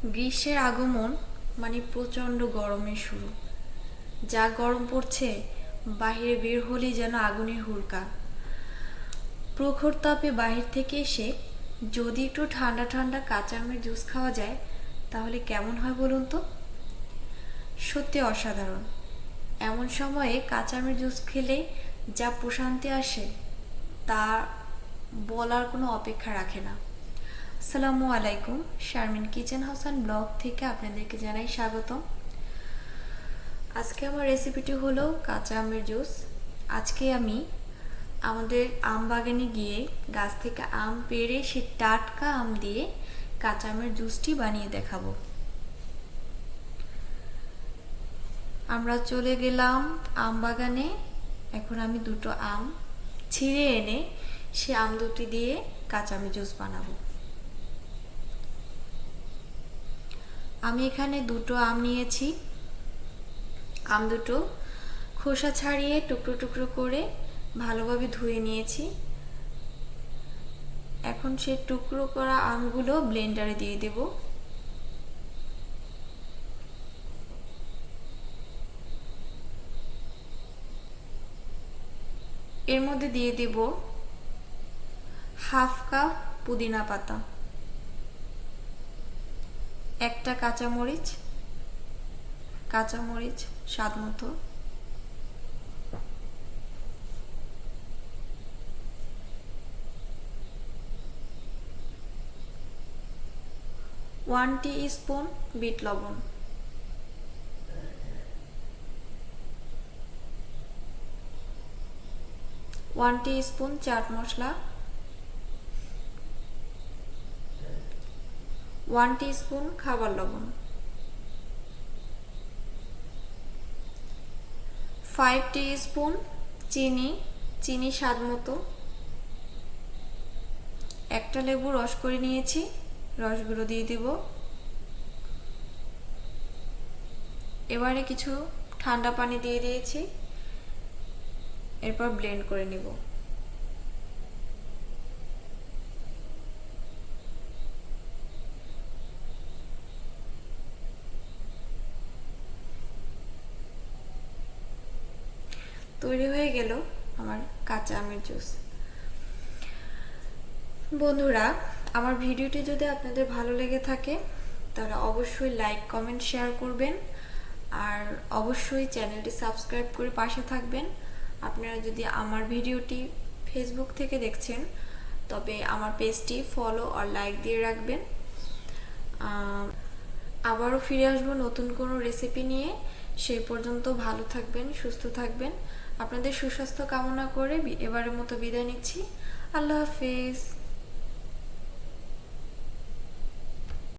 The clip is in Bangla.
গ্রীষ্মের আগমন মানে প্রচণ্ড গরমের শুরু। যা গরম পড়ছে, বাহিরে বের হলেই যেন আগুনের হুড়কা। প্রখর তাপে বাহির থেকে এসে যদি একটু ঠান্ডা ঠান্ডা কাঁচা আমের জুস খাওয়া যায় তাহলে কেমন হয় বলুন তো। সত্যি অসাধারণ। এমন সময়ে কাঁচা আমের জুস খেলে যা প্রশান্তি আসে তা বলার কোনো অপেক্ষা রাখে না। আসসালামু আলাইকুম, শারমিন কিচেন হাসান ব্লগ থেকে আপনাদেরকে জানাই স্বাগতম। আজকে আমার রেসিপিটি হলো কাঁচা আমের জুস। আজকে আমি আমাদের আম বাগানে গিয়ে গাছ থেকে আম পেড়ে সে টাটকা আম দিয়ে কাঁচা আমের জুসটি বানিয়ে দেখাবো। আমরা চলে গেলাম আম বাগানে। এখন আমি দুটো আম ছিঁড়ে এনে সে আম দুটি দিয়ে কাঁচা আমের জুস বানাবো। আমি এখানে দুটো আম নিয়েছি। আম দুটো খোসা ছাড়িয়ে টুকরো টুকরো করে ভালোভাবে ধুয়ে নিয়েছি। এখন সে টুকরো করা আমগুলো ব্লেন্ডারে দিয়ে দেব। এর মধ্যে দিয়ে দেব হাফ কাপ পুদিনা পাতা, একটা কাঁচামরিচ স্বাদ মতো, 1 টিস্পুন বিট লবণ, 1 টিস্পুন চাট মশলা, 1 টিস্পুন খাবার লবণ, 5 টিস্পুন চিনি স্বাদ মতো, একটা লেবু রস করে নিয়েছি, রসগুলো দিয়ে দিব। এবারে কিছু ঠান্ডা পানি দিয়ে দিয়েছি, এরপর ব্লেন্ড করে নিব। তৈরি হয়ে গেল আমার কাঁচা আমের জুস। বন্ধুরা, আমার ভিডিওটি যদি আপনাদের ভালো লেগে থাকে তাহলে অবশ্যই লাইক কমেন্ট শেয়ার করবেন, আর অবশ্যই চ্যানেলটি সাবস্ক্রাইব করে পাশে থাকবেন। আপনারা যদি আমার ভিডিওটি ফেসবুক থেকে দেখছেন তবে আমার পেজটি ফলো আর লাইক দিয়ে রাখবেন। আবারও ফিরে আসবো নতুন কোনো রেসিপি নিয়ে। সেই পর্যন্ত ভালো থাকবেন, সুস্থ থাকবেন। আপনাদের সুস্বাস্থ্য কামনা করে এবারের মতো বিদায় নিচ্ছি। আল্লাহ হাফেজ।